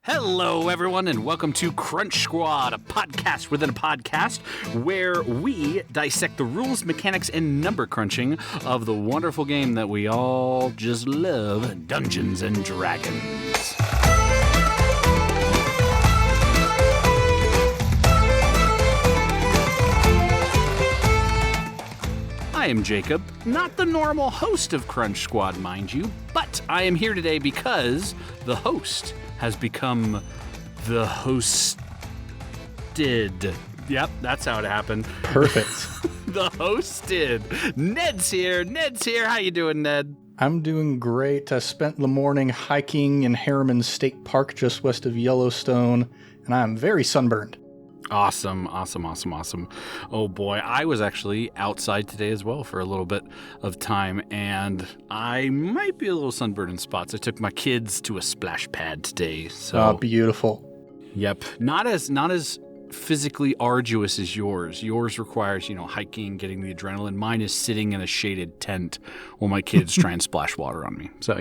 Hello, everyone, and welcome to Crunch Squad, a podcast within a podcast where we dissect the rules, mechanics, and number crunching of the wonderful game that we all just love, Dungeons and Dragons. I am Jacob, not the normal host of Crunch Squad, mind you, but I am here today because the host has become the hosted. Yep, that's how it happened. Perfect. The hosted. Ned's here. How you doing, Ned? I'm doing great. I spent the morning hiking in Harriman State Park just west of Yellowstone, and I'm very sunburned. Awesome. Oh boy, I was actually outside today as well for a little bit of time, and I might be a little sunburned in spots. I took my kids to a splash pad today. So beautiful. Yep. Not as physically arduous as yours. Yours requires, hiking, getting the adrenaline. Mine is sitting in a shaded tent while my kids try and splash water on me. So,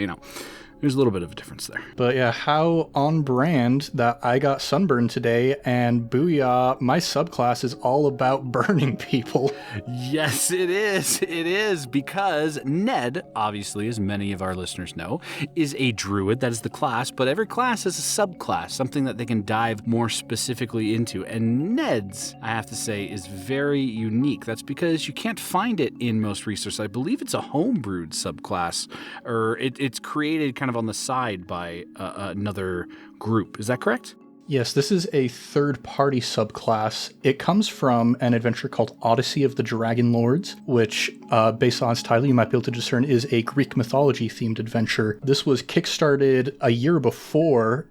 there's a little bit of a difference there. But yeah, how on brand that I got sunburned today, and booyah, my subclass is all about burning people. Yes, it is. It is, because Ned, obviously, as many of our listeners know, is a druid. That is the class, but every class has a subclass, something that they can dive more specifically into. And Ned's, I have to say, is very unique. That's because you can't find it in most resources. I believe it's a homebrewed subclass, or it's created kind of on the side by another group. Is that correct? Yes, this is a third-party subclass. It comes from an adventure called Odyssey of the Dragon Lords, which, based on its title, you might be able to discern is a Greek mythology-themed adventure. This was kickstarted a year before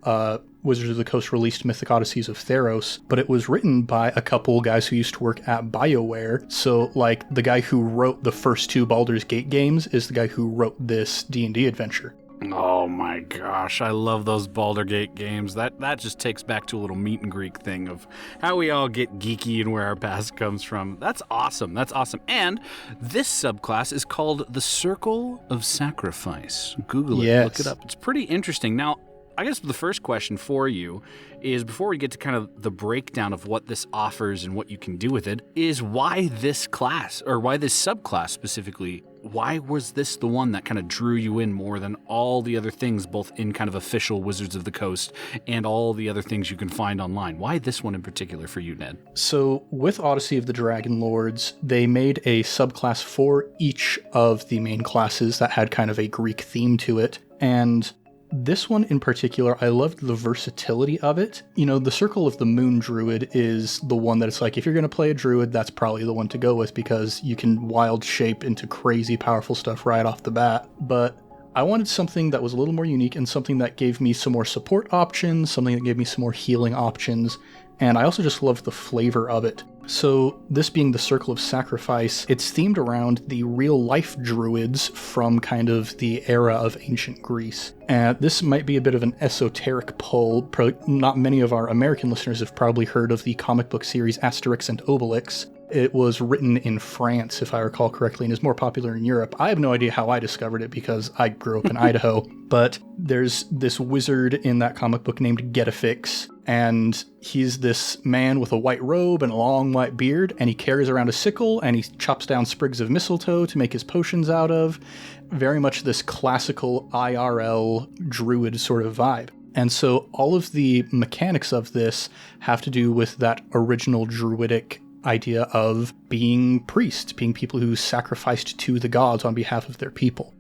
Wizards of the Coast released Mythic Odysseys of Theros, but it was written by a couple guys who used to work at BioWare. So, the guy who wrote the first two Baldur's Gate games is the guy who wrote this D&D adventure. Oh my gosh, I love those Baldur's Gate games. That just takes back to a little meet and greet thing of how we all get geeky and where our past comes from. That's awesome. And this subclass is called the Circle of Sacrifice. Google it, yes. Look it up. It's pretty interesting. Now, I guess the first question for you is, before we get to kind of the breakdown of what this offers and what you can do with it, is why this class, or why this subclass specifically? Why was this the one that kind of drew you in more than all the other things, both in kind of official Wizards of the Coast and all the other things you can find online? Why this one in particular for you, Ned? So with Odyssey of the Dragon Lords, they made a subclass for each of the main classes that had kind of a Greek theme to it. And this one in particular, I loved the versatility of it. The Circle of the Moon Druid is the one that it's like, if you're going to play a Druid, that's probably the one to go with, because you can wild shape into crazy powerful stuff right off the bat. But I wanted something that was a little more unique and something that gave me some more support options, something that gave me some more healing options, and I also just loved the flavor of it. So this being the Circle of Sacrifice, it's themed around the real-life druids from kind of the era of ancient Greece. And this might be a bit of an esoteric pull. Not many of our American listeners have probably heard of the comic book series Asterix and Obelix. It was written in France, if I recall correctly, and is more popular in Europe. I have no idea how I discovered it because I grew up in Idaho, but there's this wizard in that comic book named Getafix, and he's this man with a white robe and a long white beard, and he carries around a sickle, and he chops down sprigs of mistletoe to make his potions out of. Very much this classical IRL druid sort of vibe. And so all of the mechanics of this have to do with that original druidic idea of being priests, being people who sacrificed to the gods on behalf of their people.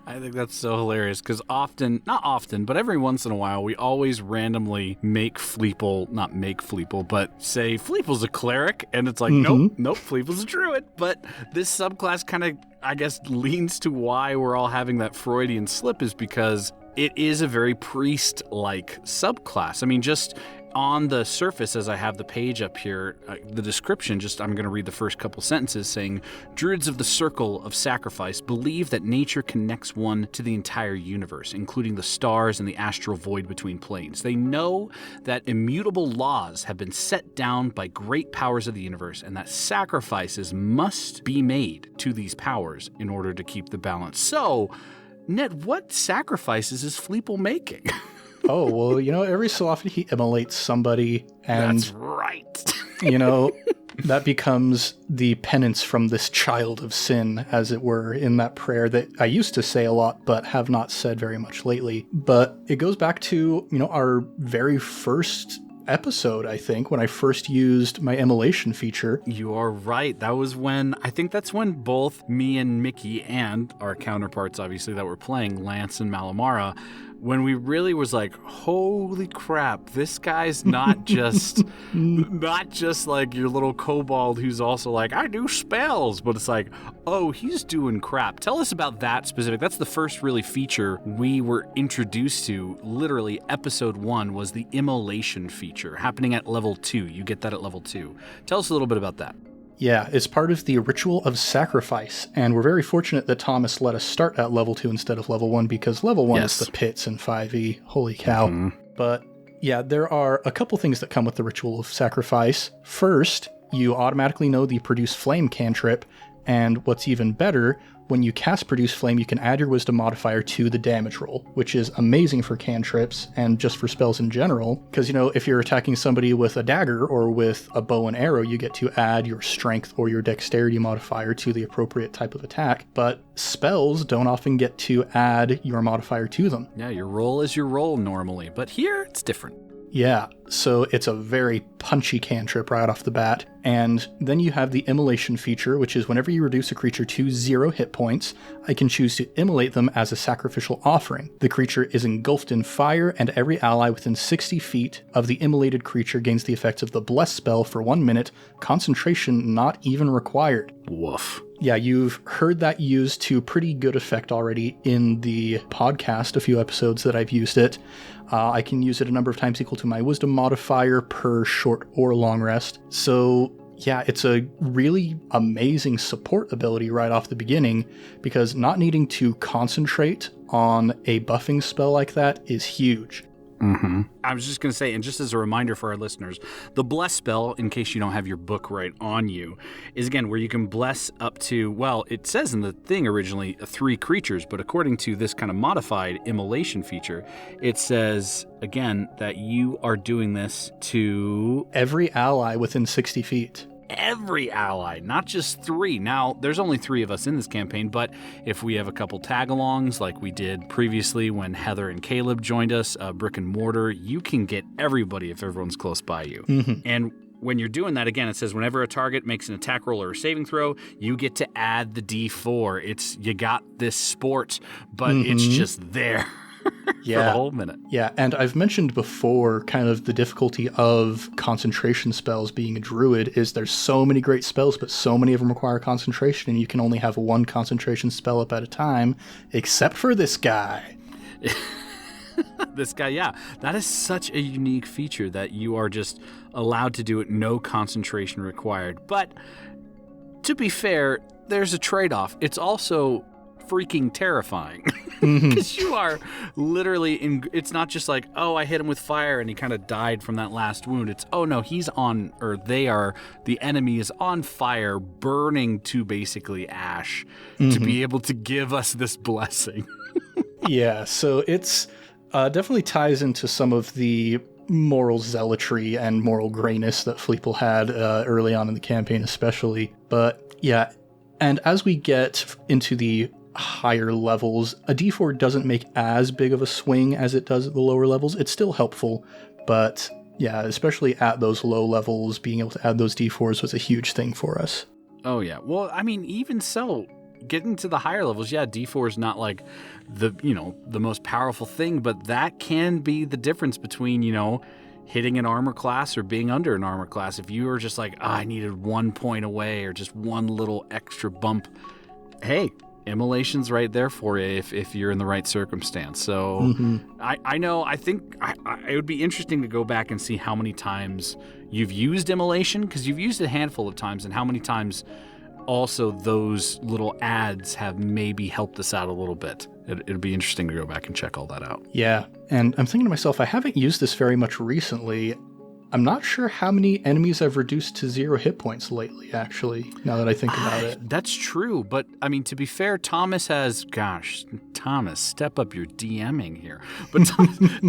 I think that's so hilarious, because not often, but every once in a while, we always randomly make Fleeple, not make Fleeple, but say Fleeple's a cleric, and it's like, nope, Fleeple's a druid. But this subclass kind of, I guess, leans to why we're all having that Freudian slip, is because it is a very priest-like subclass. I mean, just on the surface, as I have the page up here, the description, I'm going to read the first couple sentences saying, Druids of the Circle of Sacrifice believe that nature connects one to the entire universe, including the stars and the astral void between planes. They know that immutable laws have been set down by great powers of the universe, and that sacrifices must be made to these powers in order to keep the balance. So, Ned, what sacrifices is Fleeple making? oh, well, every so often he immolates somebody, and That's right. that becomes the penance from this child of sin, as it were, in that prayer that I used to say a lot, but have not said very much lately. But it goes back to, our very first episode, I think, when I first used my immolation feature. You are right. That was I think that's when both me and Mickey and our counterparts, obviously, that were playing, Lance and Malamara, when we really was like, holy crap, this guy's not just like your little kobold who's also like, I do spells, but it's like, oh, he's doing crap. Tell us about that specific. That's the first really feature we were introduced to. Literally, episode 1 was the immolation feature happening at level 2. You get that at level 2. Tell us a little bit about that. Yeah, it's part of the Ritual of Sacrifice, and we're very fortunate that Thomas let us start at level 2 instead of level 1, because level 1 is the pits in 5e. Holy cow. Mm-hmm. But yeah, there are a couple things that come with the Ritual of Sacrifice. First, you automatically know the Produce Flame cantrip, and what's even better, when you cast Produce Flame, you can add your Wisdom modifier to the damage roll, which is amazing for cantrips and just for spells in general. Because, if you're attacking somebody with a dagger or with a bow and arrow, you get to add your Strength or your Dexterity modifier to the appropriate type of attack. But spells don't often get to add your modifier to them. Yeah, your roll is your roll normally, but here it's different. Yeah, so it's a very punchy cantrip right off the bat. And then you have the immolation feature, which is whenever you reduce a creature to 0 hit points, I can choose to immolate them as a sacrificial offering. The creature is engulfed in fire, and every ally within 60 feet of the immolated creature gains the effects of the Bless spell for 1 minute, concentration not even required. Woof. Yeah, you've heard that used to pretty good effect already in the podcast, a few episodes that I've used it. I can use it a number of times equal to my Wisdom modifier per short or long rest. So yeah, it's a really amazing support ability right off the beginning, because not needing to concentrate on a buffing spell like that is huge. Mm-hmm. I was just going to say, and just as a reminder for our listeners, the bless spell, in case you don't have your book right on you, is again where you can bless up to, well, it says in the thing originally 3 creatures, but according to this kind of modified immolation feature, it says, again, that you are doing this to every ally within 60 feet. Every ally, not just 3. Now, there's only 3 of us in this campaign, but if we have a couple tag-alongs like we did previously when Heather and Caleb joined us, Brick and Mortar, you can get everybody if everyone's close by you. Mm-hmm. And when you're doing that, again, it says whenever a target makes an attack roll or a saving throw, you get to add the D4. You got this sport, but it's just there. Yeah. For the whole minute. Yeah, and I've mentioned before kind of the difficulty of concentration spells being a druid is there's so many great spells, but so many of them require concentration, and you can only have 1 concentration spell up at a time, except for this guy. This guy, yeah. That is such a unique feature that you are just allowed to do it, no concentration required. But to be fair, there's a trade-off. It's also freaking terrifying because you are literally it's not just like, oh, I hit him with fire and he kind of died from that last wound. It's, oh no, the enemy is on fire, burning to basically ash to be able to give us this blessing. Yeah, so it's definitely ties into some of the moral zealotry and moral grayness that Fleeple had early on in the campaign especially. But yeah, and as we get into the higher levels, a D4 doesn't make as big of a swing as it does at the lower levels. It's still helpful, but yeah, especially at those low levels, being able to add those D4s was a huge thing for us. Oh yeah. Well, I mean, even so, getting to the higher levels, yeah, D4 is not like the most powerful thing, but that can be the difference between, hitting an armor class or being under an armor class. If you were just like, I needed 1 point away or just one little extra bump, hey, Immolation's right there for you if you're in the right circumstance. So I think it would be interesting to go back and see how many times you've used Immolation, because you've used it a handful of times, and how many times also those little ads have maybe helped us out a little bit. It'd be interesting to go back and check all that out. Yeah, and I'm thinking to myself, I haven't used this very much recently. I'm not sure how many enemies I've reduced to 0 hit points lately, actually, now that I think about it. That's true, but I mean, to be fair, Thomas, step up your DMing here. But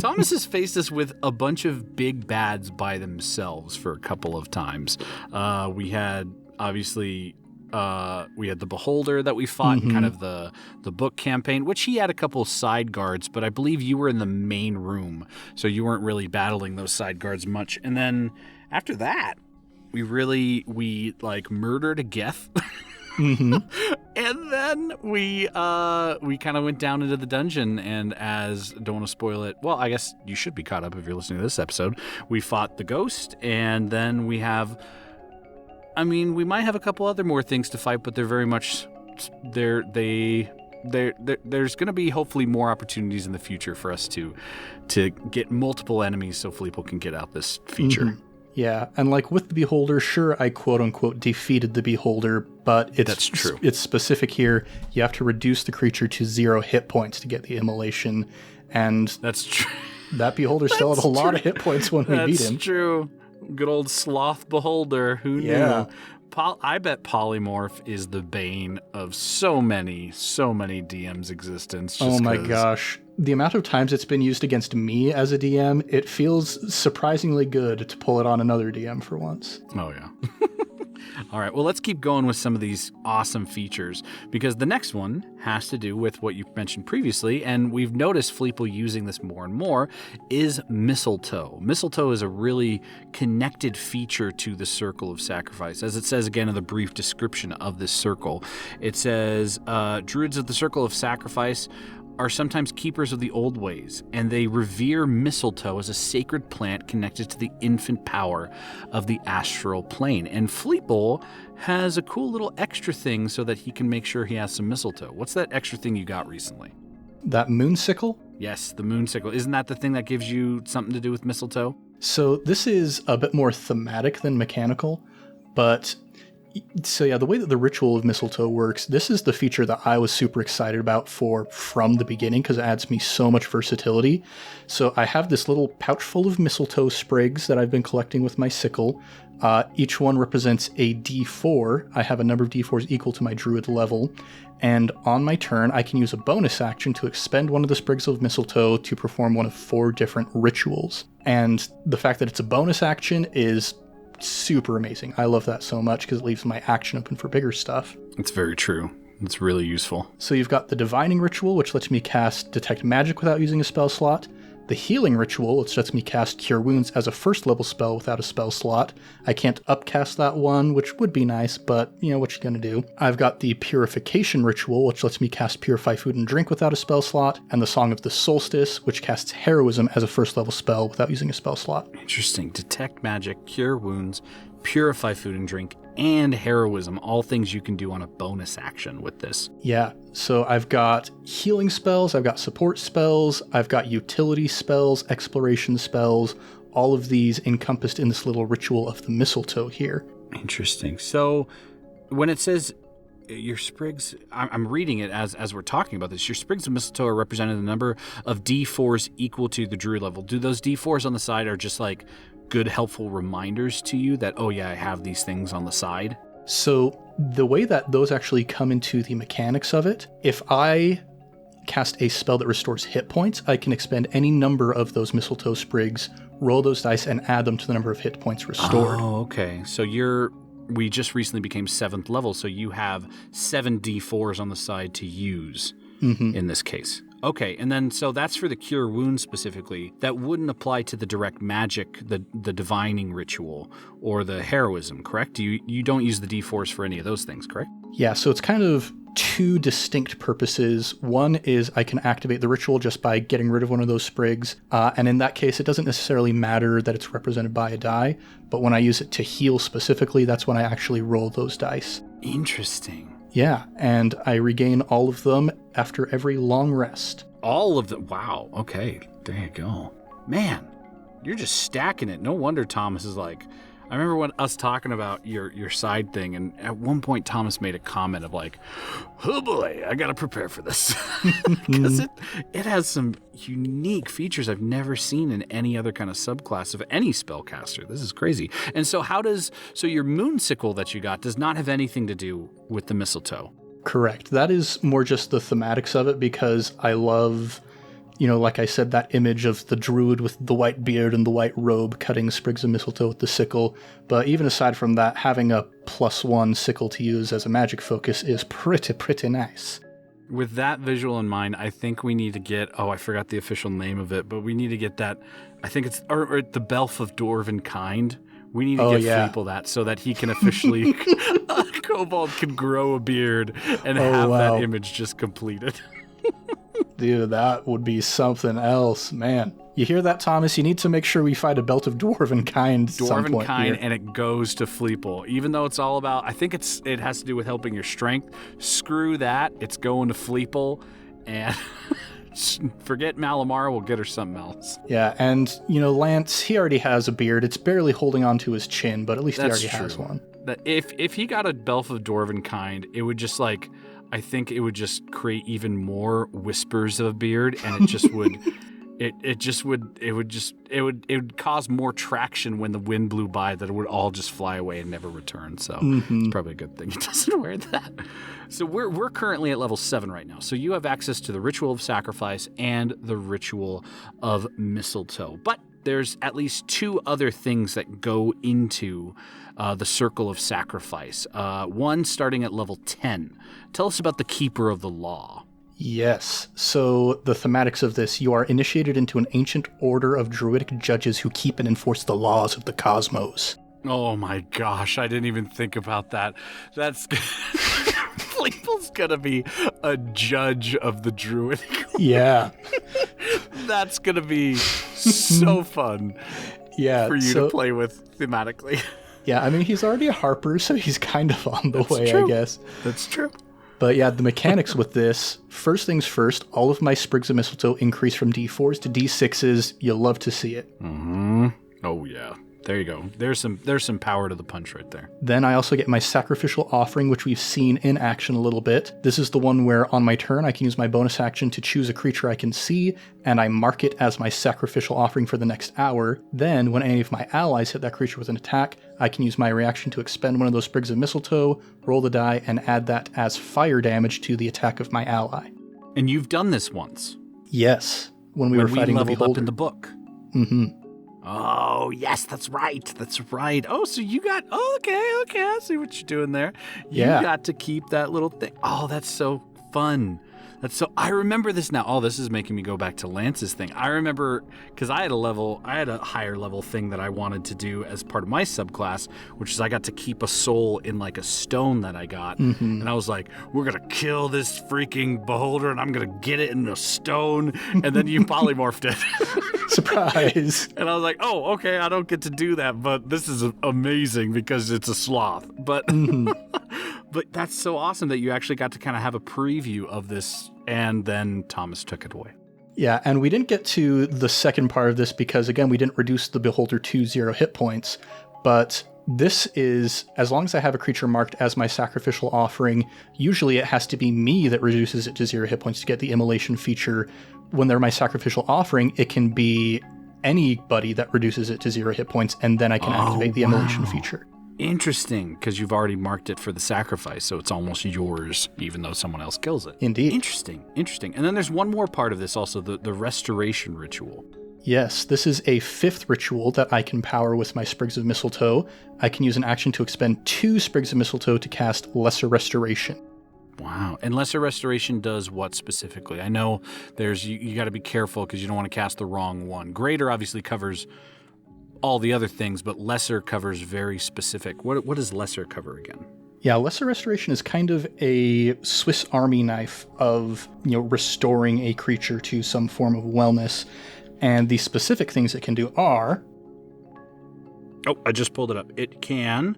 Thomas has faced us with a bunch of big bads by themselves for a couple of times. We had, obviously... we had the Beholder that we fought in kind of the book campaign, which he had a couple of side guards, but I believe you were in the main room, so you weren't really battling those side guards much. And then after that, we murdered a Geth. And then we kind of went down into the dungeon, and don't want to spoil it. Well, I guess you should be caught up if you're listening to this episode. We fought the Ghost, and then we might have a couple other more things to fight, but they're very much there's going to be hopefully more opportunities in the future for us to get multiple enemies so Fleeple can get out this feature. Yeah, and like with the Beholder, sure, I quote-unquote defeated the Beholder, but that's true. It's specific here. You have to reduce the creature to 0 hit points to get the Immolation, and that's true. That Beholder still had a lot of hit points when we beat him. That's true. Good old Sloth Beholder. Who knew? I bet Polymorph is the bane of so many DMs' existence. Oh my gosh. The amount of times it's been used against me as a DM, it feels surprisingly good to pull it on another DM for once. Oh, yeah. All right, well, let's keep going with some of these awesome features, because the next one has to do with what you mentioned previously, and we've noticed Fleeple using this more and more, is mistletoe. Mistletoe is a really connected feature to the Circle of Sacrifice. As it says again in the brief description of this circle, it says, Druids of the Circle of Sacrifice are sometimes keepers of the old ways, and they revere mistletoe as a sacred plant connected to the infant power of the astral plane. And Fleeple has a cool little extra thing so that he can make sure he has some mistletoe. What's that extra thing you got recently? That moon sickle? Yes, the moon sickle. Isn't that the thing that gives you something to do with mistletoe? So this is a bit more thematic than mechanical, but... So yeah, the way that the Ritual of Mistletoe works, this is the feature that I was super excited about from the beginning, because it adds me so much versatility. So I have this little pouch full of mistletoe sprigs that I've been collecting with my sickle. Each one represents a D4. I have a number of D4s equal to my Druid level. And on my turn, I can use a bonus action to expend one of the sprigs of mistletoe to perform one of 4 different rituals. And the fact that it's a bonus action is super amazing. I love that so much because it leaves my action open for bigger stuff. It's very true. It's really useful. So you've got the Divining Ritual, which lets me cast Detect Magic without using a spell slot. The Healing Ritual, which lets me cast Cure Wounds as a first level spell without a spell slot. I can't upcast that one, which would be nice, but you know, what you gonna do? I've got the Purification Ritual, which lets me cast Purify Food and Drink without a spell slot, and the Song of the Solstice, which casts Heroism as a first level spell without using a spell slot. Interesting. Detect Magic, Cure Wounds, Purify Food and Drink, and Heroism, all things you can do on a bonus action with this. Yeah, so I've got healing spells, I've got support spells, I've got utility spells, exploration spells, all of these encompassed in this little Ritual of the Mistletoe here. Interesting. So when it says your sprigs, I'm reading it as we're talking about this, your sprigs of mistletoe are represented in the number of D4s equal to the Druid level. Do those D4s on the side are just like good, helpful reminders to you that, oh yeah, I have these things on the side? So the way that those actually come into the mechanics of it, if I cast a spell that restores hit points, I can expend any number of those mistletoe sprigs, roll those dice, and add them to the number of hit points restored. Oh, okay. So we just recently became 7th level, so you have 7 D4s on the side to use in this case. Okay, and then so that's for the Cure Wounds specifically. That wouldn't apply to the Direct Magic, the Divining Ritual, or the Heroism, correct? You don't use the D4s for any of those things, correct? Yeah, so it's kind of 2 distinct purposes. One is I can activate the ritual just by getting rid of one of those sprigs, and in that case, it doesn't necessarily matter that it's represented by a die, but when I use it to heal specifically, that's when I actually roll those dice. Interesting. Yeah, and I regain all of them after every long rest. All of them? Wow, okay, there you go. Man, you're just stacking it. No wonder Thomas is like, I remember when us talking about your side thing, and at one point Thomas made a comment of like, "Oh boy, I gotta prepare for this," because it has some unique features I've never seen in any other kind of subclass of any spellcaster. This is crazy. And so so your Moonsicle that you got does not have anything to do with the mistletoe. Correct. That is more just the thematics of it, because I love, like I said, that image of the druid with the white beard and the white robe cutting sprigs of mistletoe with the sickle. But even aside from that, having a +1 sickle to use as a magic focus is pretty nice. With that visual in mind, I think we need to get, I forgot the official name of it, but we need to get that, I think it's or the Belf of Dwarven Kind. We need to get Fleeple that so that he can officially, Kobold can grow a beard and have that image just completed. Dude, that would be something else, man. You hear that, Thomas? You need to make sure we find a Belt of Dwarven Kind some point here. And it goes to Fleeple. Even though it's all about, I think it has to do with helping your strength. Screw that. It's going to Fleeple, and forget Malamara, we'll get her something else. Yeah, and, Lance, he already has a beard. It's barely holding onto his chin, but at least he already has one. That if he got a Belf of Dwarven Kind, it would just I think it would just create even more whispers of a beard, and it just would it would cause more traction when the wind blew by, that it would all just fly away and never return. So it's probably a good thing he doesn't wear that. So we're currently at level 7 right now. So you have access to the Ritual of Sacrifice and the Ritual of Mistletoe. But there's at least 2 other things that go into the Circle of Sacrifice. One starting at level 10. Tell us about the Keeper of the Law. Yes. So the thematics of this, you are initiated into an ancient order of druidic judges who keep and enforce the laws of the cosmos. Oh my gosh, I didn't even think about that. That's Fleeple's gonna be a judge of the druidic. Yeah. That's gonna be so fun. Yeah, for you to play with thematically. Yeah, I mean, he's already a harper, so he's kind of on the way, true. I guess. That's true. But yeah, the mechanics with this, first things first, all of my Sprigs of Mistletoe increase from D4s to D6s. You'll love to see it. Mm-hmm. Oh, yeah. There you go. There's some power to the punch right there. Then I also get my Sacrificial Offering, which we've seen in action a little bit. This is the one where on my turn I can use my bonus action to choose a creature I can see, and I mark it as my Sacrificial Offering for the next hour. Then, when any of my allies hit that creature with an attack, I can use my reaction to expend one of those Sprigs of Mistletoe, roll the die, and add that as fire damage to the attack of my ally. And you've done this once. Yes, when we were fighting the Beholder. Up in the book. Mm-hmm. Oh, yes, that's right. That's right. Oh, so you got... Oh, okay. I see what you're doing there. You got to keep that little thing. Oh, that's so fun. I remember this now. Oh, this is making me go back to Lance's thing. I remember, because I had a higher level thing that I wanted to do as part of my subclass, which is I got to keep a soul in like a stone that I got. Mm-hmm. And I was like, we're going to kill this freaking beholder and I'm going to get it in a stone. And then you polymorphed it. Surprise. And I was like, oh, okay, I don't get to do that, but this is amazing because it's a sloth. But but that's so awesome that you actually got to kind of have a preview of this, and then Thomas took it away. Yeah, and we didn't get to the second part of this because, again, we didn't reduce the Beholder to 0 hit points, but this is, as long as I have a creature marked as my Sacrificial Offering, usually it has to be me that reduces it to 0 hit points to get the Immolation feature. When they're my Sacrificial Offering, it can be anybody that reduces it to 0 hit points, and then I can activate the Immolation feature. Interesting, because you've already marked it for the sacrifice, so it's almost yours, even though someone else kills it. Indeed. Interesting. And then there's one more part of this also, the Restoration Ritual. Yes, this is a 5th ritual that I can power with my Sprigs of Mistletoe. I can use an action to expend 2 Sprigs of Mistletoe to cast Lesser Restoration. Wow. And Lesser Restoration does what specifically? I know there's you got to be careful because you don't want to cast the wrong one. Greater obviously covers all the other things, but Lesser covers very specific. What does Lesser cover again? Yeah, Lesser Restoration is kind of a Swiss Army knife of, restoring a creature to some form of wellness. And the specific things it can do are... Oh, I just pulled it up. It can...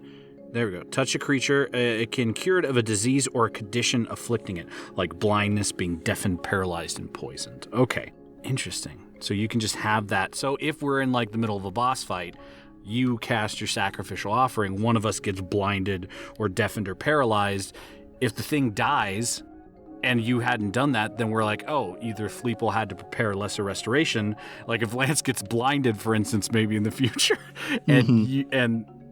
There we go. Touch a creature. It can cure it of a disease or a condition afflicting it, like blindness, being deafened, paralyzed, and poisoned. Okay. Interesting. So you can just have that. So if we're in like the middle of a boss fight, you cast your sacrificial offering, one of us gets blinded or deafened or paralyzed. If the thing dies and you hadn't done that, then we're like, oh, either Fleeple had to prepare lesser restoration. Like if Lance gets blinded, for instance, maybe in the future, and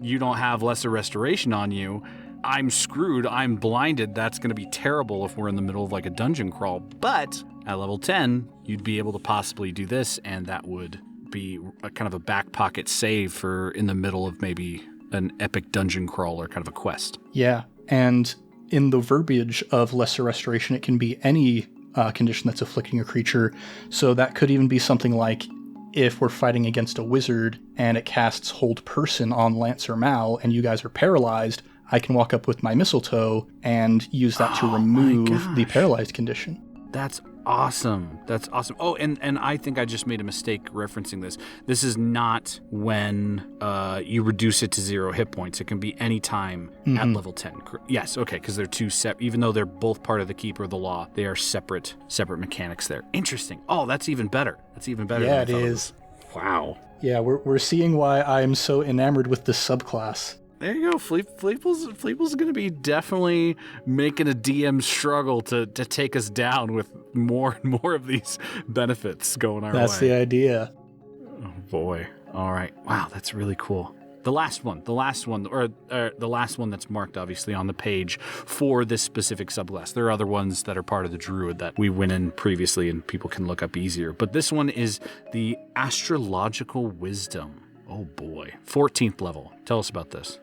you don't have lesser restoration on you, I'm screwed. I'm blinded. That's going to be terrible if we're in the middle of like a dungeon crawl. But at level 10, you'd be able to possibly do this, and that would be a kind of a back pocket save for in the middle of maybe an epic dungeon crawl or kind of a quest. Yeah, and in the verbiage of lesser restoration, it can be any condition that's afflicting a creature. So that could even be something like if we're fighting against a wizard and it casts Hold Person on Lance or Mal and you guys are paralyzed, I can walk up with my mistletoe and use that to remove the paralyzed condition. That's awesome. That's awesome. Oh, and I think I just made a mistake referencing this. This is not when you reduce it to 0 hit points. It can be any time at level 10. Yes, okay, because they're two separate. Even though they're both part of the Keeper of the Law, they are separate mechanics there. Interesting. Oh, that's even better. That's even better. Yeah, it is. Wow. Yeah, we're seeing why I'm so enamored with this subclass. There you go. Fleeple's going to be definitely making a DM struggle to take us down with more and more of these benefits going our way. That's the idea. Oh, boy. All right. Wow, that's really cool. The last one that's marked, obviously, on the page for this specific subclass. There are other ones that are part of the Druid that we went in previously and people can look up easier. But this one is the Astrological Wisdom. Oh, boy. 14th level. Tell us about this.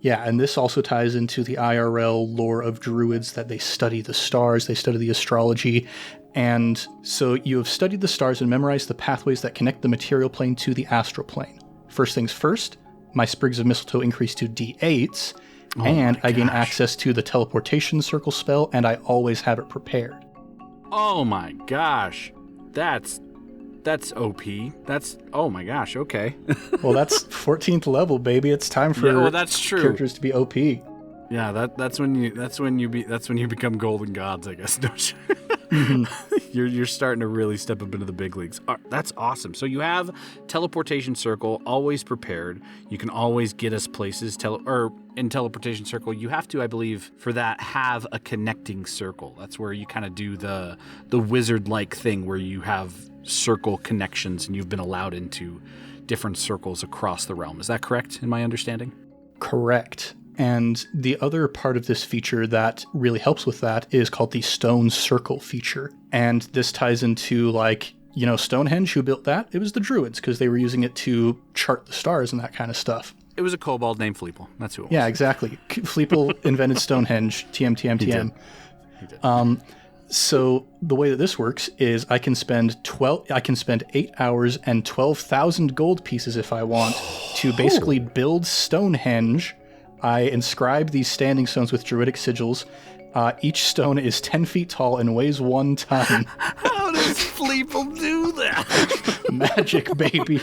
Yeah, and this also ties into the IRL lore of Druids, that they study the stars, they study the astrology, and so you have studied the stars and memorized the pathways that connect the material plane to the astral plane. First things first, my Sprigs of Mistletoe increase to D8s, and I gain access to the teleportation circle spell, and I always have it prepared. Oh my gosh, that's OP. Oh my gosh, okay. Well, that's 14th level, baby. It's time for that's true. Characters to be OP. Yeah, that's when you become golden gods, I guess, don't you? You're starting to really step up into the big leagues. That's awesome. So you have teleportation circle always prepared. You can always get us places. In teleportation circle, you have to, I believe, for that have a connecting circle. That's where you kind of do the wizard-like thing where you have circle connections and you've been allowed into different circles across the realm. Is that correct in my understanding? Correct. And the other part of this feature that really helps with that is called the Stone Circle feature. And this ties into, Stonehenge, who built that? It was the Druids, because they were using it to chart the stars and that kind of stuff. It was a kobold named Fleeple. That's who it was. Yeah, exactly. Fleeple invented Stonehenge. TM. He did. So the way that this works is I can spend 8 hours and 12,000 gold pieces if I want to basically build Stonehenge. I inscribe these standing stones with druidic sigils. Each stone is 10 feet tall and weighs 1 ton. How does Fleeple do that? Magic, baby.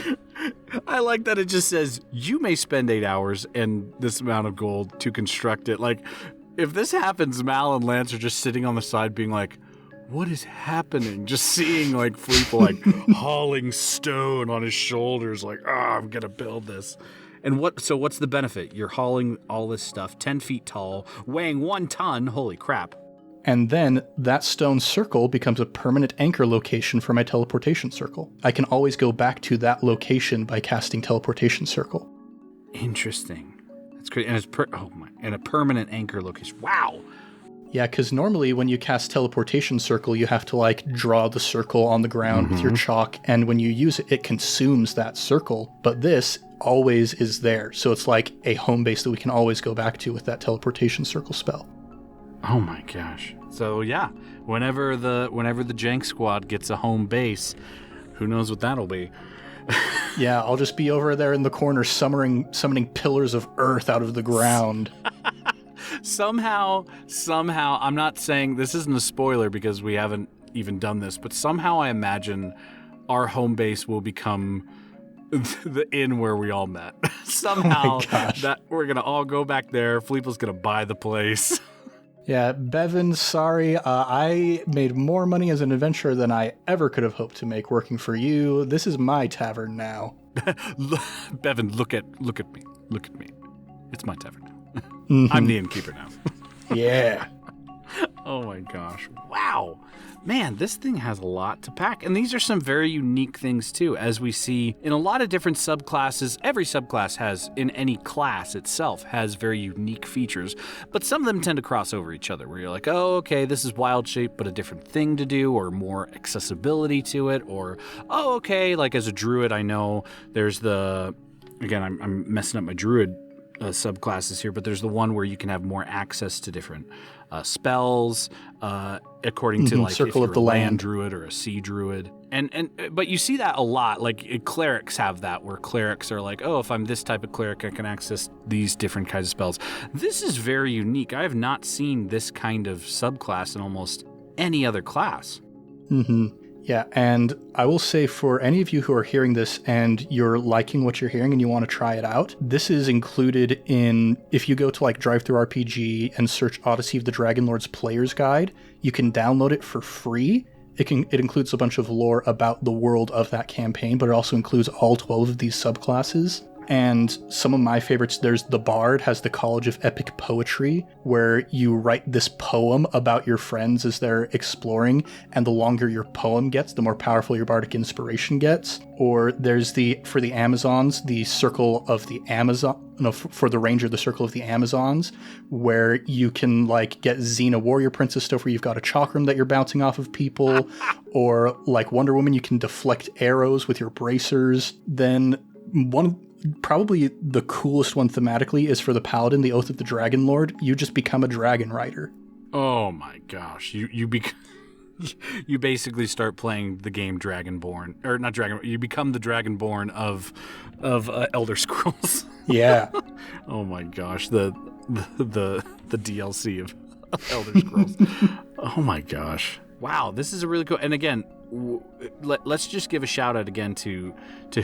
I like that it just says, you may spend 8 hours and this amount of gold to construct it. Like, if this happens, Mal and Lance are just sitting on the side being like, what is happening? Just seeing like Fleeple hauling stone on his shoulders, like, I'm going to build this. And what's the benefit? You're hauling all this stuff, 10 feet tall, weighing 1 ton. Holy crap. And then that stone circle becomes a permanent anchor location for my teleportation circle. I can always go back to that location by casting teleportation circle. Interesting. That's great. And and a permanent anchor location. Wow. Yeah, because normally when you cast teleportation circle, you have to draw the circle on the ground with your chalk, and when you use it, it consumes that circle. But this always is there, so it's like a home base that we can always go back to with that teleportation circle spell. Oh my gosh. So yeah, whenever the Jank Squad gets a home base, who knows what that'll be. Yeah, I'll just be over there in the corner summoning pillars of earth out of the ground. Somehow, I'm not saying this isn't a spoiler because we haven't even done this, but somehow I imagine our home base will become the inn where we all met. Somehow that we're going to all go back there. Fleeple's going to buy the place. Yeah, Bevan, sorry. I made more money as an adventurer than I ever could have hoped to make working for you. This is my tavern now. Bevan, look at me. Look at me. It's my tavern now. I'm the innkeeper now. Yeah. Oh my gosh. Wow. Man, this thing has a lot to pack. And these are some very unique things too, as we see in a lot of different subclasses. Every subclass has, in any class itself, has very unique features, but some of them tend to cross over each other, where you're like, oh, okay, this is wild shape, but a different thing to do, or more accessibility to it, or, oh, okay, like as a druid, I know there's again, I'm messing up my druid subclasses here, but there's the one where you can have more access to different spells, according to like Circle if of you're the a land Land druid or a sea druid, but you see that a lot. Like clerics have that, where clerics are like, oh, if I'm this type of cleric, I can access these different kinds of spells. This is very unique. I have not seen this kind of subclass in almost any other class. Yeah, and I will say for any of you who are hearing this and you're liking what you're hearing and you want to try it out, this is included in, if you go to like DriveThruRPG and search Odyssey of the Dragonlord's Player's Guide, you can download it for free. It includes a bunch of lore about the world of that campaign, but it also includes all 12 of these subclasses. And some of my favorites, there's the Bard, has the College of Epic Poetry, where you write this poem about your friends as they're exploring, and the longer your poem gets, the more powerful your bardic inspiration gets. Or there's for the Amazons, the Circle of the Amazon, no, for the Ranger, the Circle of the Amazons, where you can like get Xena Warrior Princess stuff where you've got a chakram that you're bouncing off of people, or like Wonder Woman, you can deflect arrows with your bracers. Then probably the coolest one thematically is for the Paladin, the Oath of the Dragonlord. You just become a dragon rider. Oh my gosh. You basically start playing the game Dragonborn, or not Dragon. You become the Dragonborn of Elder Scrolls. Yeah. Oh my gosh, the DLC of Elder Scrolls. Oh my gosh. Wow, this is a really cool. And again, let's just give a shout out again to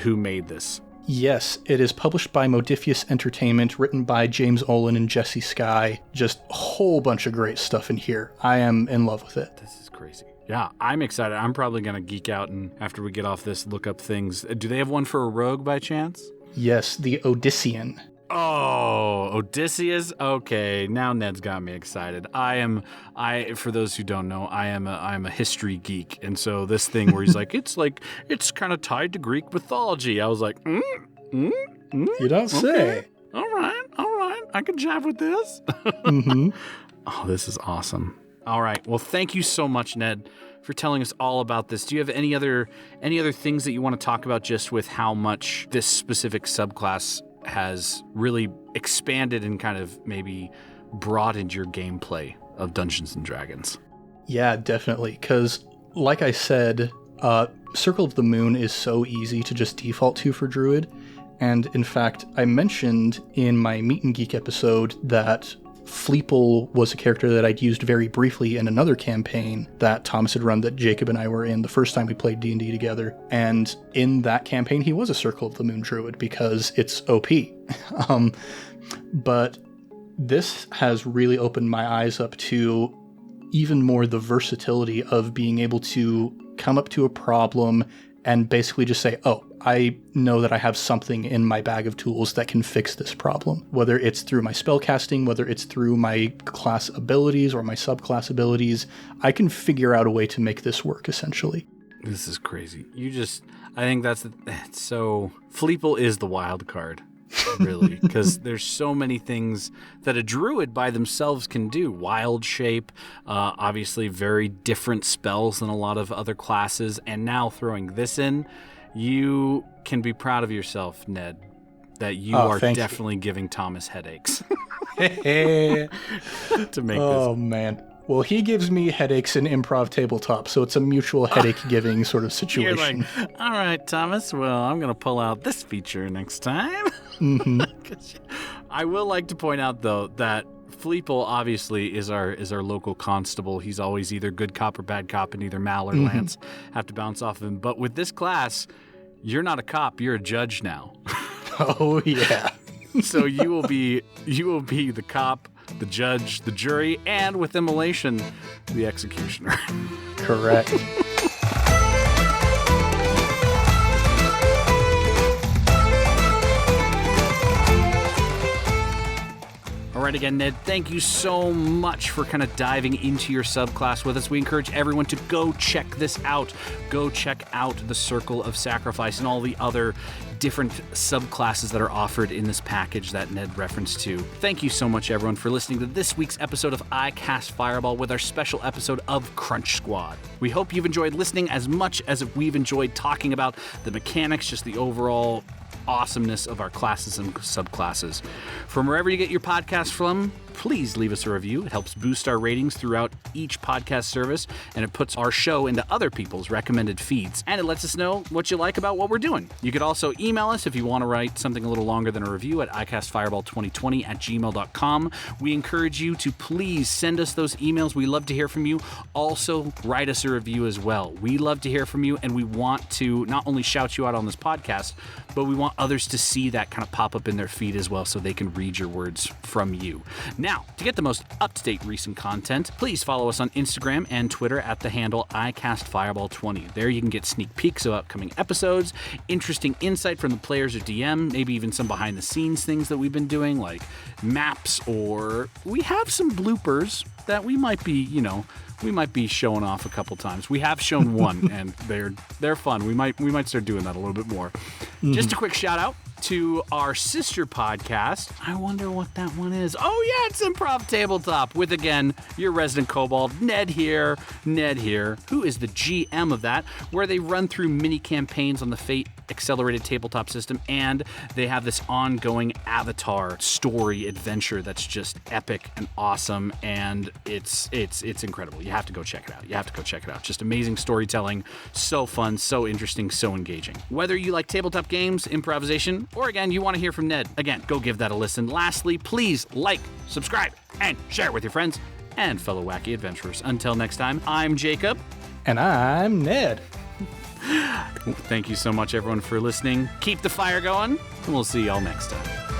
who made this. Yes, it is published by Modiphius Entertainment, written by James Olin and Jesse Skye. Just a whole bunch of great stuff in here. I am in love with it. This is crazy. Yeah, I'm excited. I'm probably going to geek out and after we get off this, look up things. Do they have one for a rogue by chance? Yes, the Odyssean. Oh, Odysseus. Okay, now Ned's got me excited. For those who don't know, I'm a history geek, and so this thing where he's like, it's kind of tied to Greek mythology. I was like, You don't say. Okay. All right, I can jive with this. Oh, this is awesome. All right, well, thank you so much, Ned, for telling us all about this. Do you have any other things that you want to talk about just with how much this specific subclass has really expanded and kind of maybe broadened your gameplay of Dungeons & Dragons? Yeah, definitely. Because, like I said, Circle of the Moon is so easy to just default to for Druid. And in fact, I mentioned in my Meet and Geek episode that Fleeple was a character that I'd used very briefly in another campaign that Thomas had run that Jacob and I were in the first time we played D&D together. And in that campaign, he was a Circle of the Moon Druid because it's OP. But this has really opened my eyes up to even more the versatility of being able to come up to a problem and basically just say, oh, I know that I have something in my bag of tools that can fix this problem. Whether it's through my spellcasting, whether it's through my class abilities or my subclass abilities, I can figure out a way to make this work, essentially. This is crazy. I think so Fleeple is the wild card, really, because there's so many things that a druid by themselves can do. Wild shape, obviously very different spells than a lot of other classes, and now throwing this in, you can be proud of yourself, Ned, that you are definitely giving Thomas headaches to make this. Oh, man. Well, he gives me headaches in improv tabletop, so it's a mutual headache-giving sort of situation. You're like, all right, Thomas, well, I'm going to pull out this feature next time. I will like to point out, though, that Fleeple obviously is our local constable. He's always either good cop or bad cop, and either Mal or Lance have to bounce off of him. But with this class, you're not a cop, you're a judge now. Oh, yeah. So you will be the cop, the judge, the jury, and with Immolation, the executioner. Correct. right, again, Ned, thank you so much for kind of diving into your subclass with us. We encourage everyone to go check this out. Go check out the Circle of Sacrifice and all the other different subclasses that are offered in this package that Ned referenced to. Thank you so much, everyone, for listening to this week's episode of I Cast Fireball with our special episode of Crunch Squad. We hope you've enjoyed listening as much as we've enjoyed talking about the mechanics, just the overall awesomeness of our classes and subclasses. From wherever you get your podcast from, please leave us a review. It helps boost our ratings throughout each podcast service, and it puts our show into other people's recommended feeds, and it lets us know what you like about what we're doing. You could also email us if you want to write something a little longer than a review at icastfireball2020@gmail.com. We encourage you to please send us those emails. We love to hear from you. Also, write us a review as well. We love to hear from you, and we want to not only shout you out on this podcast, but we want others to see that kind of pop up in their feed as well so they can read your words from you. Now, to get the most up-to-date recent content, please follow us on Instagram and Twitter at the handle ICastFireball20. There you can get sneak peeks of upcoming episodes, interesting insight from the players or DM, maybe even some behind-the-scenes things that we've been doing, like maps, or we have some bloopers that we might be, we might be showing off a couple times. We have shown one, and they're fun. We might start doing that a little bit more. Just a quick shout out to our sister podcast. I wonder what that one is. Oh yeah, it's Improv Tabletop with, again, your resident kobold, Ned here, who is the GM of that, where they run through mini campaigns on the Fate accelerated tabletop system, and they have this ongoing Avatar story adventure that's just epic and awesome, and it's incredible. You have to go check it out. Just amazing storytelling, so fun, so interesting, so engaging. Whether you like tabletop games, improvisation, or again, you want to hear from Ned, again, go give that a listen. Lastly, please like, subscribe, and share it with your friends and fellow wacky adventurers. Until next time, I'm Jacob. And I'm Ned. Thank you so much, everyone, for listening. Keep the fire going, and we'll see y'all next time.